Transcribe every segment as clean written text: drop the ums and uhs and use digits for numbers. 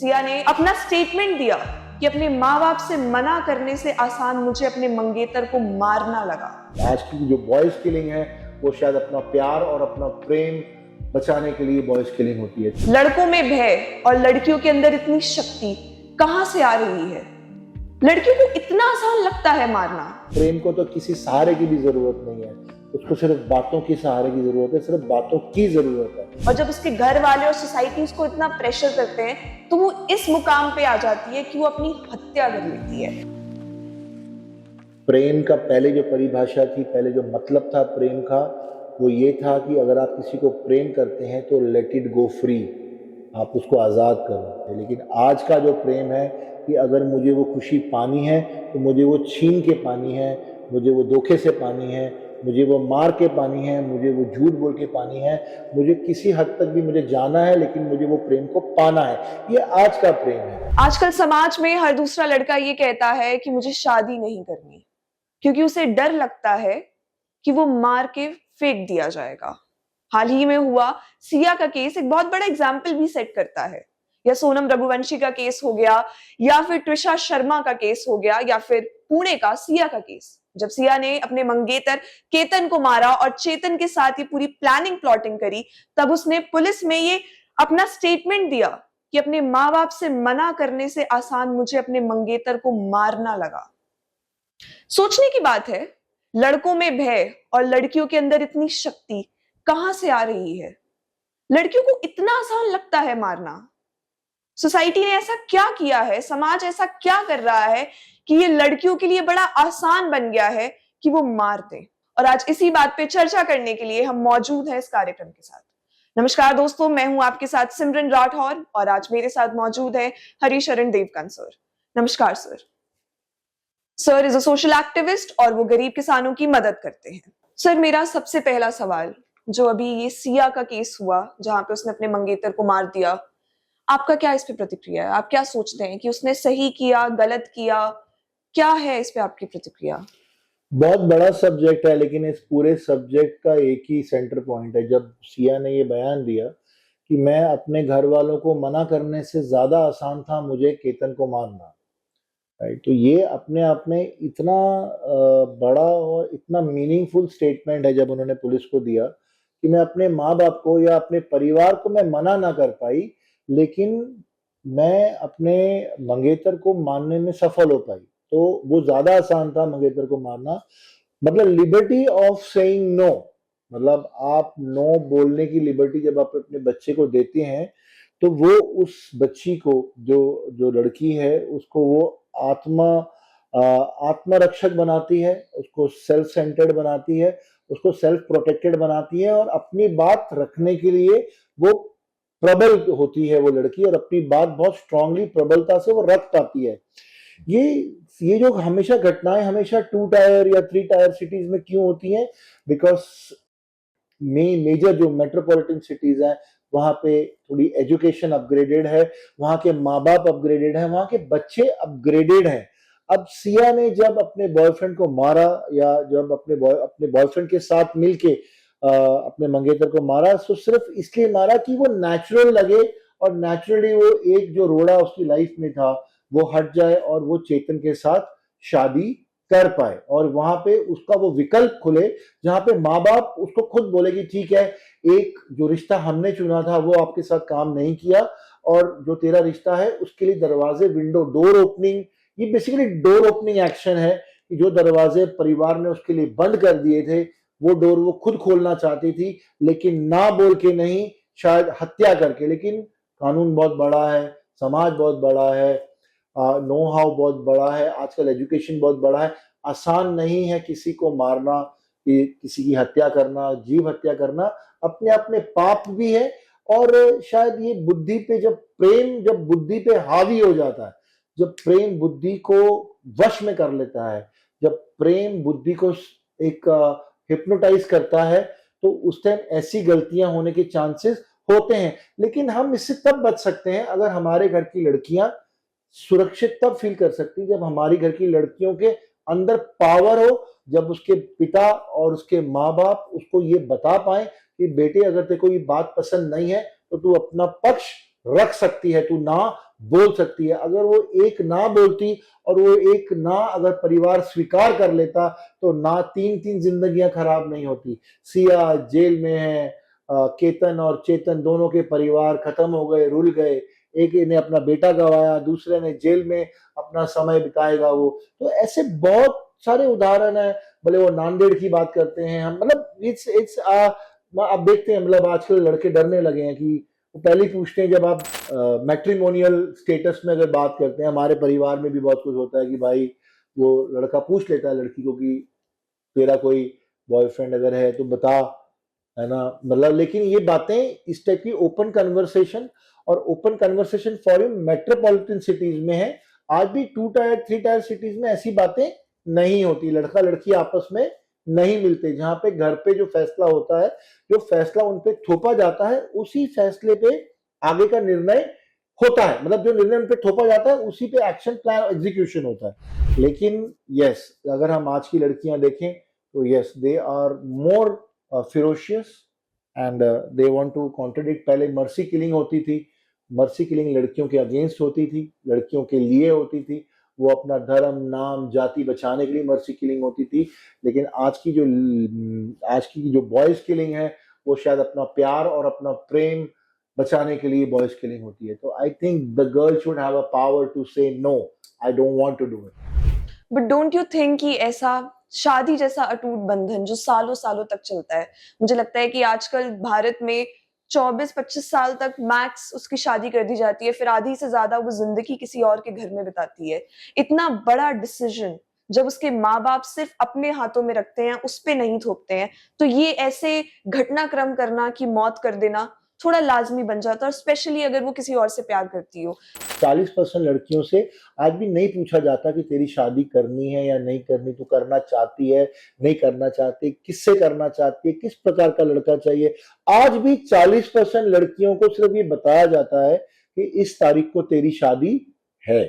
सिया ने अपना स्टेटमेंट दिया कि अपने माँ बाप से मना करने से आसान मुझे अपने मंगेतर को मारना लगा। आज की जो बॉयज किलिंग है वो शायद अपना प्यार और अपना प्रेम बचाने के लिए बॉयज किलिंग होती है। लड़कों में भय और लड़कियों के अंदर इतनी शक्ति कहां से आ रही है? लड़कियों को इतना आसान लगता है मारना। प्रेम को तो किसी सहारे की भी जरूरत नहीं है, उसको सिर्फ बातों की सहारे की जरूरत है, सिर्फ बातों की जरूरत है। और जब उसके घर वाले और सोसाइटी उसको इतना प्रेशर करते हैं तो वो इस मुकाम पे आ जाती है कि वो अपनी हत्या कर लेती है। प्रेम का पहले जो परिभाषा थी, पहले जो मतलब था प्रेम का, वो ये था कि अगर आप किसी को प्रेम करते हैं तो लेट इट गो फ्री, आप उसको आज़ाद करो। लेकिन आज का जो प्रेम है कि अगर मुझे वो खुशी पानी है तो मुझे वो छीन के पानी है, मुझे वो धोखे से पानी है, मुझे वो मार के पानी है, मुझे वो झूठ बोल के पानी है, मुझे किसी हद तक भी मुझे जाना है, लेकिन मुझे वो प्रेम को पाना है। ये आज का प्रेम है। आजकल समाज में हर दूसरा लड़का ये कहता है कि मुझे शादी नहीं करनी, क्योंकि उसे डर लगता है कि वो मार के फेंक दिया जाएगा। हाल ही में हुआ सिया का केस एक बहुत बड़ा एग्जाम्पल भी सेट करता है। या सोनम रघुवंशी का केस हो गया, या फिर त्रिशा शर्मा का केस हो गया, या फिर पुणे का सिया का केस, जब सिया ने अपने मंगेतर केतन को मारा और चेतन के साथ ये पूरी प्लानिंग प्लॉटिंग करी, तब उसने पुलिस में ये अपना स्टेटमेंट दिया कि अपने माँ बाप से मना करने से आसान मुझे अपने मंगेतर को मारना लगा। सोचने की बात है, लड़कों में भय और लड़कियों के अंदर इतनी शक्ति कहां से आ रही है? लड़कियों को इतना आसान लगता है मारना। सोसाइटी ने ऐसा क्या किया है, समाज ऐसा क्या कर रहा है कि ये लड़कियों के लिए बड़ा आसान बन गया है कि वो मार दें? और आज इसी बात पे चर्चा करने के लिए हम मौजूद हैं इस कार्यक्रम के साथ। नमस्कार दोस्तों, मैं हूं आपके साथ सिमरन राठौर और आज मेरे साथ मौजूद है हरिशरण देवकन सर। नमस्कार sir. Sir is a social activist और वो गरीब किसानों की मदद करते हैं। सर मेरा सबसे पहला सवाल, जो अभी ये सिया का केस हुआ जहां पे उसने अपने मंगेतर को मार दिया, आपका क्या इस पे प्रतिक्रिया है? आप क्या सोचते हैं कि उसने सही किया, गलत किया? क्या है इस पे आपकी प्रतिक्रिया? बहुत बड़ा सब्जेक्ट है, लेकिन इस पूरे सब्जेक्ट का एक ही सेंटर पॉइंट है। जब सिया ने ये बयान दिया कि मैं अपने घर वालों को मना करने से ज्यादा आसान था मुझे केतन को मारना, राइट, तो ये अपने आप में इतना बड़ा और इतना मीनिंगफुल स्टेटमेंट है जब उन्होंने पुलिस को दिया कि मैं अपने माँ बाप को या अपने परिवार को मैं मना ना कर पाई, लेकिन मैं अपने मंगेतर को मारने में सफल हो पाई। तो वो ज्यादा आसान था मंगेतर को मारना। मतलब लिबर्टी ऑफ सेइंग नो, मतलब आप नो बोलने की लिबर्टी जब आप अपने बच्चे को देते हैं तो वो उस बच्ची को, जो जो लड़की है, उसको वो आत्मरक्षक बनाती है, उसको सेल्फ सेंटर्ड बनाती है, उसको सेल्फ प्रोटेक्टेड बनाती है और अपनी बात रखने के लिए वो प्रबल होती है वो लड़की, और अपनी बात बहुत स्ट्रांगली प्रबलता से वो रख पाती है। ये जो हमेशा घटनाएं हमेशा 2 टायर या 3 टायर सिटीज में क्यों होती हैं? बिकॉज मेजर जो मेट्रोपॉलिटन सिटीज हैं वहां पे थोड़ी एजुकेशन अपग्रेडेड है, वहां के माँ बाप अपग्रेडेड है, वहां के बच्चे अपग्रेडेड हैं। अब सिया ने जब अपने बॉयफ्रेंड को मारा या जब अपने बॉयफ्रेंड के साथ मिलके अपने मंगेतर को मारा, तो सिर्फ इसलिए मारा कि वो नेचुरल लगे और नेचुरली वो एक जो रोड़ा उसकी लाइफ में था वो हट जाए और वो चेतन के साथ शादी कर पाए, और वहां पे उसका वो विकल्प खुले जहां पे माँ बाप उसको खुद बोले कि ठीक है, एक जो रिश्ता हमने चुना था वो आपके साथ काम नहीं किया, और जो तेरा रिश्ता है उसके लिए दरवाजे, विंडो, डोर ओपनिंग, ये बेसिकली डोर ओपनिंग एक्शन है कि जो दरवाजे परिवार ने उसके लिए बंद कर दिए थे वो डोर वो खुद खोलना चाहती थी, लेकिन ना बोल के नहीं, शायद हत्या करके। लेकिन कानून बहुत बड़ा है, समाज बहुत बड़ा है, नो हाउ बहुत बड़ा है, आजकल एजुकेशन बहुत बड़ा है। आसान नहीं है किसी को मारना, किसी की हत्या करना, जीव हत्या करना अपने आप में पाप भी है। और शायद ये बुद्धि पे जब बुद्धि पे हावी हो जाता है, जब प्रेम बुद्धि को वश में कर लेता है, जब प्रेम बुद्धि को एक हिप्नोटाइज करता है, तो उस टाइम ऐसी गलतियां होने के चांसेस होते हैं। लेकिन हम इससे तब बच सकते हैं अगर हमारे घर की लड़कियां सुरक्षित तब फील कर सकती जब हमारी घर की लड़कियों के अंदर पावर हो, जब उसके पिता और उसके माँ बाप उसको ये बता पाए कि बेटे अगर तेरे को ये बात पसंद नहीं है तो तू अपना पक्ष रख सकती है, तू ना बोल सकती है। अगर वो एक ना बोलती और वो एक ना अगर परिवार स्वीकार कर लेता तो ना तीन तीन जिंदगियां खराब नहीं होती। सिया जेल में है, केतन और चेतन दोनों के परिवार खत्म हो गए, रुल गए। एक ने अपना बेटा गंवाया, दूसरे ने जेल में अपना समय बिताएगा वो। तो ऐसे बहुत सारे उदाहरण है। भले वो नांदेड़ की बात करते हैं हम, मतलब इट्स आप देखते हैं, मतलब आजकल लड़के डरने लगे हैं कि वो पहले ही पूछते हैं। जब आप मैट्रिमोनियल स्टेटस में अगर बात करते हैं, हमारे परिवार में भी बहुत कुछ होता है कि भाई वो लड़का पूछ लेता है लड़की को कि तेरा कोई बॉयफ्रेंड अगर है तो बता, है ना। मतलब लेकिन ये बातें इस टाइप की ओपन कन्वर्सेशन, और open conversation for metropolitan cities में है। आज भी 2 टायर 3 टायर सिटीज में ऐसी बातें नहीं होती। लड़का लड़की आपस में नहीं मिलते। जहां पे घर पे जो फैसला होता है, जो फैसला उन पे थोपा जाता है, उसी फैसले पे आगे का निर्णय होता है। मतलब जो निर्णय उन पे थोपा जाता है उसी पे एक्शन प्लान एग्जीक्यूशन होता है। लेकिन यस, अगर हम आज की लड़कियां देखें तो yes, they are more ferocious and they want to contradict. पहले मर्सी किलिंग होती थी, मर्सी किलिंग लड़कियों के अगेंस्ट होती थी, लड़कियों के लिए होती थी। वो अपना धर्म नाम जाति बचाने के लिए मर्सी किलिंग होती थी। लेकिन आज की जो बॉयज किलिंग है वो शायद अपना प्यार और अपना प्रेम बचाने के लिए बॉयज किलिंग होती है। तो I think the girl should have a power to say no, I don't want to do it. But don't you think कि ऐसा शादी जैसा अटूट बंधन जो सालों सालों तक चलता है, मुझे लगता है कि आजकल भारत में 24-25 साल तक मैक्स उसकी शादी कर दी जाती है, फिर आधी से ज्यादा वो जिंदगी किसी और के घर में बिताती है। इतना बड़ा डिसीजन जब उसके माँ बाप सिर्फ अपने हाथों में रखते हैं, उस पे नहीं थोपते हैं, तो ये ऐसे घटनाक्रम करना कि मौत कर देना थोड़ा लाजमी बन जाता है, और स्पेशली अगर वो किसी और से प्यार करती हो। 40% लड़कियों से आज भी नहीं पूछा जाता कि तेरी शादी करनी है या नहीं करनी, तू करना चाहती है नहीं करना चाहती, किससे करना चाहती है, किस प्रकार का लड़का चाहिए। आज भी 40% लड़कियों को सिर्फ ये बताया जाता है कि इस तारीख को तेरी शादी है।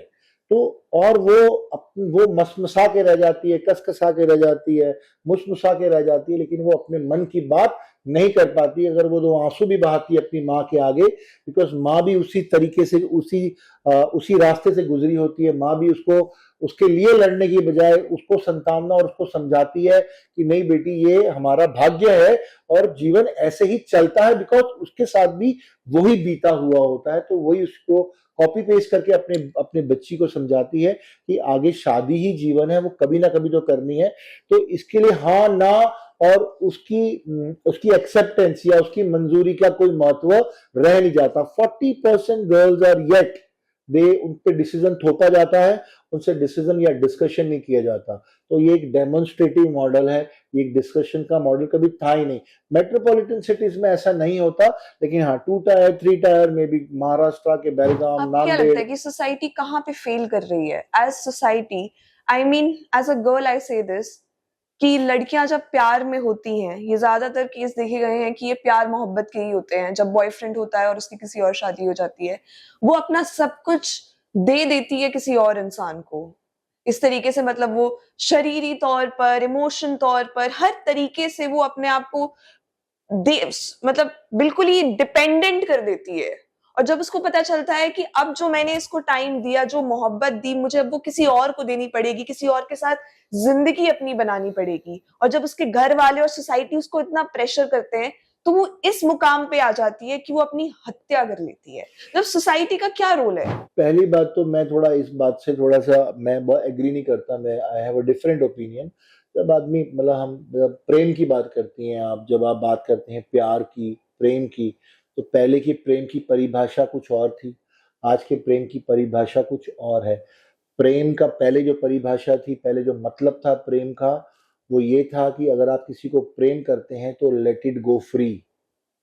तो और वो मसमसा के रह जाती है, कसकसा के रह जाती है, मुसमुसा के रह जाती है, लेकिन वो अपने मन की बात नहीं कर पाती। अगर वो दो आंसू भी बहाती है अपनी माँ के आगे, बिकॉज माँ भी उसी तरीके से उसी रास्ते से गुजरी होती है। माँ भी उसको उसके लिए लड़ने की बजाय उसको संतावना और उसको समझाती है कि नहीं बेटी, ये हमारा भाग्य है और जीवन ऐसे ही चलता है, बिकॉज उसके साथ भी वही बीता हुआ होता है। तो वही उसको कॉपी पेस्ट करके अपने अपने बच्ची को समझाती है कि आगे शादी ही जीवन है, वो कभी ना कभी तो करनी है। तो इसके लिए हाँ ना और उसकी एक्सेप्टेंस या उसकी मंजूरी का कोई महत्व रह नहीं जाता। 40% गर्ल्स आर येट उन पे डिसीजन थोपा जाता है, उनसे डिसीजन या डिस्कशन नहीं किया जाता। तो ये एक डेमोन्स्ट्रेटिव मॉडल है, ये एक डिस्कशन का मॉडल कभी था ही नहीं। मेट्रोपॉलिटन सिटीज में ऐसा नहीं होता, लेकिन हाँ 2 टायर 3 टायर में भी महाराष्ट्र के बेलगाम, आपको क्या लगता है कि सोसाइटी कहाँ पे फेल कर रही है as society? I mean as a girl I say this कि लड़कियां जब प्यार में होती हैं, ये ज्यादातर केस देखे गए हैं कि ये प्यार मोहब्बत के ही होते हैं। जब बॉयफ्रेंड होता है और उसकी किसी और शादी हो जाती है, वो अपना सब कुछ दे देती है किसी और इंसान को। इस तरीके से मतलब वो शरीरी तौर पर, इमोशन तौर पर, हर तरीके से वो अपने आप को दे मतलब बिल्कुल ही डिपेंडेंट कर देती है। और जब उसको पता चलता है कि अब जो मैंने इसको टाइम दिया, जो मोहब्बत दी, मुझे अब वो किसी और को देनी पड़ेगी, किसी और के साथ जिंदगी अपनी बनानी पड़ेगी, और जब उसके घर वाले और सोसाइटी उसको इतना प्रेशर करते हैं, तो वो इस मुकाम पे आ जाती है कि वो अपनी हत्या कर लेती है। मतलब सोसाइटी का क्या रोल है? पहली बात तो मैं थोड़ा इस बात से थोड़ा सा मैं एग्री नहीं करता। मैं I have a different opinion. जब आदमी मतलब हम जब प्रेम की बात करती हैं आप, जब आप बात करते हैं प्यार की, प्रेम की, तो पहले की प्रेम की परिभाषा कुछ और थी, आज के प्रेम की परिभाषा कुछ और है। प्रेम का पहले जो परिभाषा थी, पहले जो मतलब था प्रेम का, वो ये था कि अगर आप किसी को प्रेम करते हैं तो लेट इट गो फ्री,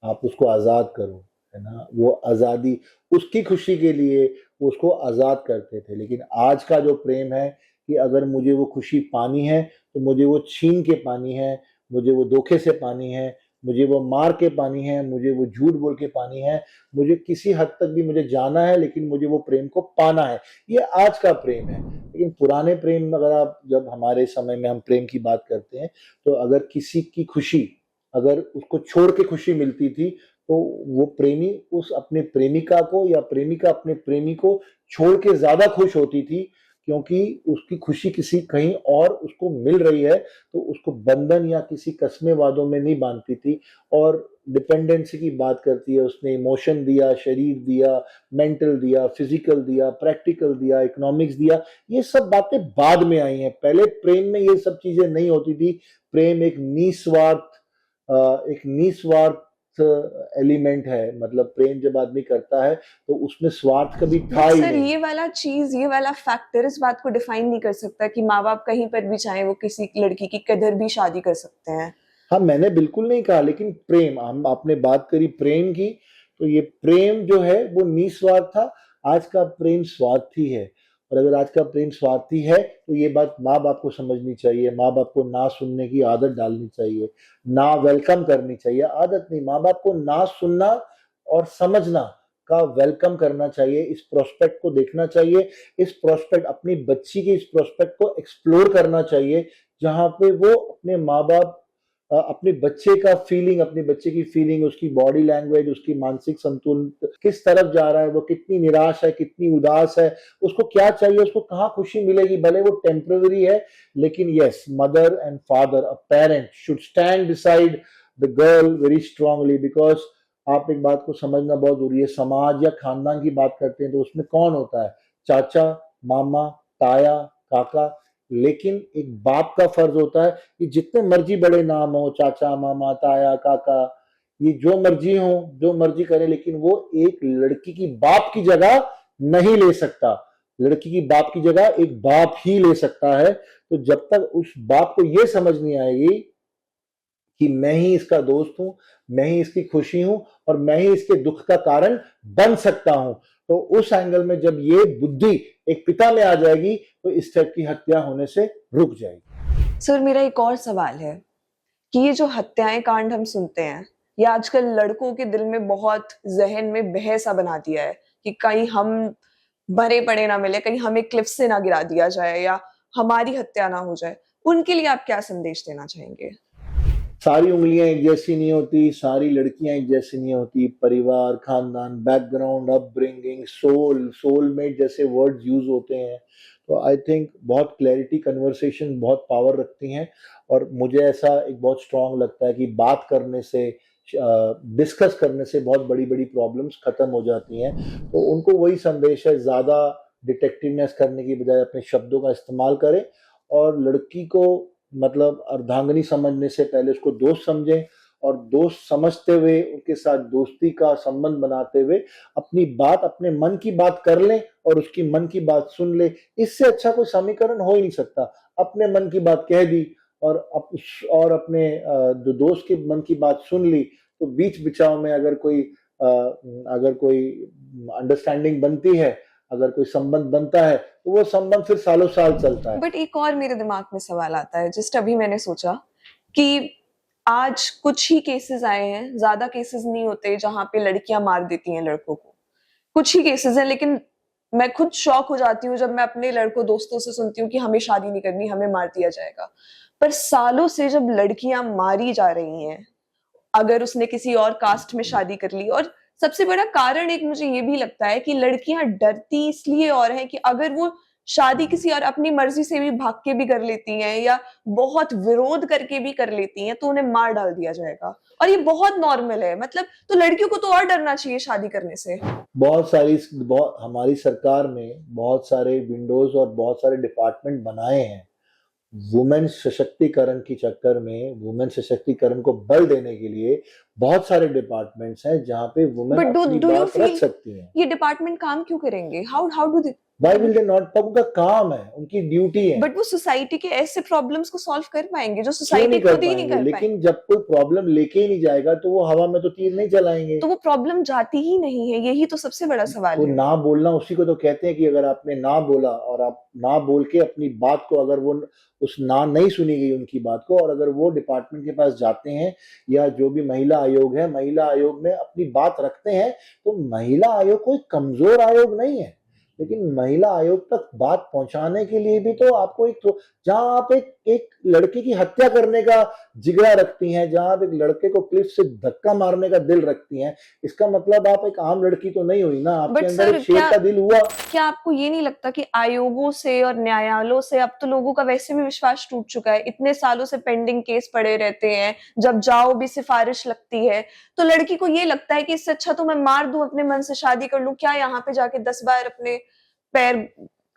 आप उसको आजाद करो, है ना। वो आजादी उसकी खुशी के लिए वो उसको आजाद करते थे। लेकिन आज का जो प्रेम है कि अगर मुझे वो खुशी पानी है तो मुझे वो छीन के पानी है, मुझे वो धोखे से पानी है, मुझे वो मार के पानी है, मुझे वो झूठ बोल के पानी है, मुझे किसी हद तक भी मुझे जाना है, लेकिन मुझे वो प्रेम को पाना है। ये आज का प्रेम है। लेकिन पुराने प्रेम, अगर आप जब हमारे समय में हम प्रेम की बात करते हैं, तो अगर किसी की खुशी, अगर उसको छोड़ के खुशी मिलती थी तो वो प्रेमी उस अपने प्रेमिका को या प्रेमिका अपने प्रेमी को छोड़ के ज्यादा खुश होती थी, क्योंकि उसकी खुशी किसी कहीं और उसको मिल रही है, तो उसको बंधन या किसी कस्मे वादों में नहीं बांधती थी। और डिपेंडेंसी की बात करती है, उसने इमोशन दिया, शरीर दिया, मेंटल दिया, फिजिकल दिया, प्रैक्टिकल दिया, इकोनॉमिक्स दिया। ये सब बातें बाद में आई हैं, पहले प्रेम में ये सब चीजें नहीं होती थी। प्रेम एक निस्वार्थ एलिमेंट है, मतलब प्रेम जब आदमी करता है तो उसमें स्वार्थ कभी था ही सर नहीं। ये वाला फैक्टर इस बात को डिफाइन नहीं कर सकता कि माँ बाप कहीं पर भी चाहे वो किसी लड़की की किधर भी शादी कर सकते हैं। हाँ, मैंने बिल्कुल नहीं कहा, लेकिन प्रेम, हम आपने बात करी प्रेम की, तो ये प्रेम जो है वो निस्वार्थ था। आज का प्रेम स्वार्थी है, और अगर आज का प्रेम स्वार्थी है तो ये बात माँ बाप को समझनी चाहिए। माँ बाप को ना सुनने की आदत डालनी चाहिए, ना वेलकम करनी चाहिए, आदत नहीं, माँ बाप को ना सुनना और समझना का वेलकम करना चाहिए। इस प्रोस्पेक्ट को देखना चाहिए, इस प्रोस्पेक्ट अपनी बच्ची के इस प्रोस्पेक्ट को एक्सप्लोर करना चाहिए, जहाँ पे वो अपने माँ बाप अपने बच्चे का फीलिंग, अपने बच्चे की फीलिंग, उसकी बॉडी लैंग्वेज, उसकी मानसिक संतुलन किस तरफ जा रहा है, वो कितनी निराश है, कितनी उदास है, उसको क्या चाहिए, उसको कहाँ खुशी मिलेगी। भले वो टेम्पररी है, लेकिन yes, mother and father, a parent should stand beside the girl very strongly. Because आप एक बात को समझना बहुत जरूरी है, समाज या खानदान की बात करते हैं तो उसमें कौन होता है, चाचा, मामा, ताया, काका, लेकिन एक बाप का फर्ज होता है कि जितने मर्जी बड़े नाम हो, चाचा, मामा, ताया, काका, ये जो मर्जी हो, जो मर्जी करे, लेकिन वो एक लड़की की बाप की जगह नहीं ले सकता। लड़की की बाप की जगह एक बाप ही ले सकता है। तो जब तक उस बाप को ये समझ नहीं आएगी कि मैं ही इसका दोस्त हूं, मैं ही इसकी खुशी हूं, और मैं ही इसके दुख का कारण बन सकता हूं, तो उस एंगल में जब ये बुद्धि एक पिता में आ जाएगी तो इस टाइप की हत्या होने से रुक जाएगी। सर मेरा एक और सवाल है कि ये जो हत्याएं कांड हम सुनते हैं, ये आजकल लड़कों के दिल में बहुत जहन में बहसा बना दिया है कि कहीं हम भरे पड़े ना मिले, कहीं हमें क्लिफ से ना गिरा दिया जाए या हमारी हत्या ना हो जाए। उनके लिए आप क्या संदेश देना चाहेंगे? सारी उंगलियां एक जैसी नहीं होती, सारी लड़कियां एक जैसी नहीं होती। परिवार, खानदान, बैकग्राउंड, अपब्रिंगिंग, सोलमेट जैसे वर्ड्स यूज होते हैं। तो आई थिंक बहुत क्लैरिटी, कन्वर्सेशन बहुत पावर रखती हैं, और मुझे ऐसा एक बहुत स्ट्रांग लगता है कि बात करने से, डिस्कस करने से बहुत बड़ी बड़ी प्रॉब्लम्स खत्म हो जाती हैं। तो उनको वही संदेश है, ज्यादा डिटेक्टिवनेस करने की बजाय अपने शब्दों का इस्तेमाल करें, और लड़की को मतलब अर्धांगिनी समझने से पहले उसको दोस्त समझें, और दोस्त समझते हुए उनके साथ दोस्ती का संबंध बनाते हुए अपनी बात, अपने मन की बात कर लें और उसकी मन की बात सुन ले। इससे अच्छा कोई समीकरण हो ही नहीं सकता। अपने मन की बात कह दी और अपने जो दोस्त के मन की बात सुन ली, तो बीच बिचाव में अगर कोई अंडरस्टैंडिंग बनती है, अगर कोई संबंध बनता है, तो वो संबंध फिर सालों साल चलता है। बट एक और मेरे दिमाग में सवाल आता है, जस्ट अभी मैंने सोचा कि आज कुछ ही केसेस आए हैं, ज्यादा केसेस नहीं होते जहां पे लड़कियां मार देती हैं लड़कों को, कुछ ही केसेस हैं, लेकिन मैं खुद शॉक हो जाती हूँ जब मैं अपने लड़कों दोस्तों से सुनती हूँ कि हमें शादी नहीं करनी, हमें मार दिया जाएगा। पर सालों से जब लड़कियां मारी जा रही हैं, अगर उसने किसी और कास्ट में शादी कर ली, और सबसे बड़ा कारण एक मुझे ये भी लगता है कि लड़कियां डरती इसलिए और हैं कि अगर वो शादी किसी और अपनी मर्जी से भी भाग के भी कर लेती हैं या बहुत विरोध करके भी कर लेती हैं तो उन्हें मार डाल दिया जाएगा, और ये बहुत नॉर्मल है। मतलब तो लड़कियों को तो और डरना चाहिए शादी करने से। हमारी सरकार में बहुत सारे विंडोज और बहुत सारे डिपार्टमेंट बनाए हैं वुमेन सशक्तिकरण के चक्कर में। वुमेन सशक्तिकरण को बल देने के लिए बहुत सारे डिपार्टमेंट्स हैं जहां पे वुमेन बट अपनी डू यू बात रख फील सकती हैं। ये डिपार्टमेंट काम क्यों करेंगे? How do they? Why will they not? उनका काम है, उनकी ड्यूटी है। बट वो सोसाइटी के ऐसे प्रॉब्लम्स को सॉल्व कर पाएंगे जो क्यों सोसाइटी नहीं कर खुद ही नहीं पाएंगे? कर पाएंगे? लेकिन जब कोई प्रॉब्लम लेके ही नहीं जाएगा तो वो हवा में तो तीर नहीं चलाएंगे। तो वो प्रॉब्लम जाती ही नहीं है, यही तो सबसे बड़ा सवाल तो है। ना बोलना उसी को तो कहते हैं कि अगर आपने ना बोला और आप ना बोल के अपनी बात को, अगर वो उस ना नहीं सुनी गई उनकी बात को, और अगर वो डिपार्टमेंट के पास जाते हैं या जो भी महिला आयोग है, महिला आयोग में अपनी बात रखते हैं, तो महिला आयोग कोई कमजोर आयोग नहीं है। लेकिन महिला आयोग तक बात पहुंचाने के लिए भी तो आपको एक, जहां आप एक लड़के की हत्या करने का जिगरा रखती हैं, जहां आप एक लड़के को क्लिफ से धक्का मारने का दिल रखती हैं, इसका मतलब आप एक आम लड़की तो नहीं हुई ना, आपके बट अंदर सर एक शेर का दिल हुआ। क्या आपको ये नहीं लगता कि आयोगों से और न्यायालयों से अब तो लोगों का वैसे भी विश्वास टूट चुका है, इतने सालों से पेंडिंग केस पड़े रहते हैं, जब जाओ भी सिफारिश लगती है, तो लड़की को ये लगता है कि इससे अच्छा तो मैं मार दूं, अपने मन से शादी कर लूं, क्या यहाँ पे जाके 10 बार अपने पैर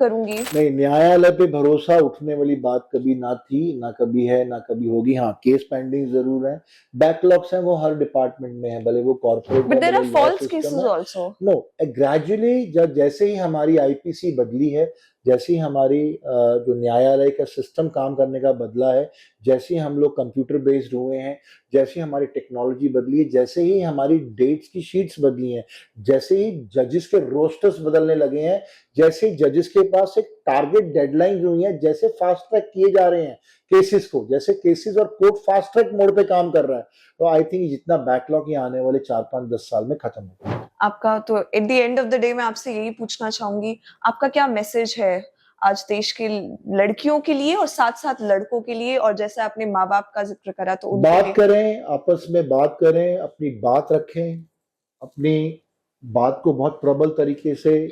करूंगी। नहीं, न्यायालय पे भरोसा उठने वाली बात कभी ना थी, ना कभी है, ना कभी होगी। हाँ, केस पेंडिंग जरूर है, बैकलॉग्स हैं, वो हर डिपार्टमेंट में है, भले वो कॉर्पोरेट बट है, देयर भले are law falls system cases है। आल्सो। नो, ग्रेजुअली जैसे ही हमारी आईपीसी बदली है, जैसे ही हमारी जो न्यायालय का सिस्टम काम करने का बदला है, जैसे ही हम लोग कंप्यूटर बेस्ड हुए हैं, जैसे ही हमारी टेक्नोलॉजी बदली है, जैसे ही हमारी डेट्स की शीट्स बदली हैं, जैसे ही जजेस के रोस्टर्स बदलने लगे हैं, जैसे ही जजेस के पास एक टारगेट डेडलाइन हुई है, जैसे फास्ट ट्रैक किए जा रहे हैं केसेस को, जैसे केसेस और कोर्ट फास्ट ट्रैक मोड पे काम कर रहा है, तो आई थिंक जितना बैकलॉग ये आने वाले 4-5-10 साल में खत्म होगा। आपका तो at the end of the day मैं आपसे यही पूछना चाहूंगी, आपका क्या मैसेज है आज देश की लड़कियों के लिए और साथ साथ लड़कों के लिए, और जैसे आपने माँ बाप का जिक्र करा तो उनके बात लिए। करें, आपस में बात करें, अपनी बात रखें, अपनी बात को बहुत प्रबल तरीके से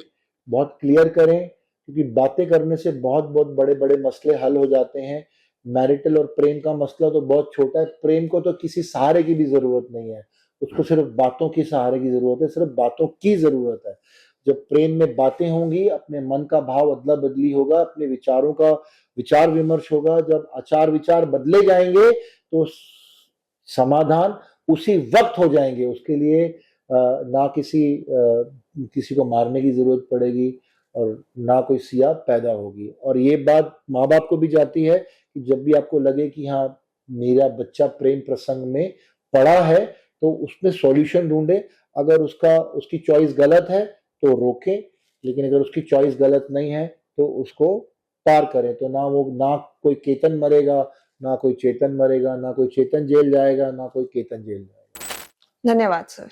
बहुत क्लियर करें, क्योंकि बातें करने से बहुत बहुत बड़े बड़े मसले हल हो जाते हैं। मैरिटल और प्रेम का मसला तो बहुत छोटा है, प्रेम को तो किसी सहारे की भी जरूरत नहीं है, उसको सिर्फ बातों की सहारे की जरूरत है, सिर्फ बातों की जरूरत है। जब प्रेम में बातें होंगी, अपने मन का भाव अदला बदली होगा, अपने विचारों का विचार विमर्श होगा, जब आचार विचार बदले जाएंगे तो समाधान उसी वक्त हो जाएंगे। उसके लिए ना किसी को मारने की जरूरत पड़ेगी और ना कोई सिया पैदा होगी। और ये बात माँ बाप को भी जाती है कि जब भी आपको लगे कि हाँ, मेरा बच्चा प्रेम प्रसंग में पड़ा है, तो उसमें सॉल्यूशन ढूंढे। अगर उसकी चॉइस गलत है तो रोकें, लेकिन अगर उसकी चॉइस गलत नहीं है तो उसको पार करें। तो ना कोई केतन मरेगा, ना कोई चेतन मरेगा, ना कोई चेतन जेल जाएगा, ना कोई केतन जेल जाएगा। धन्यवाद सर।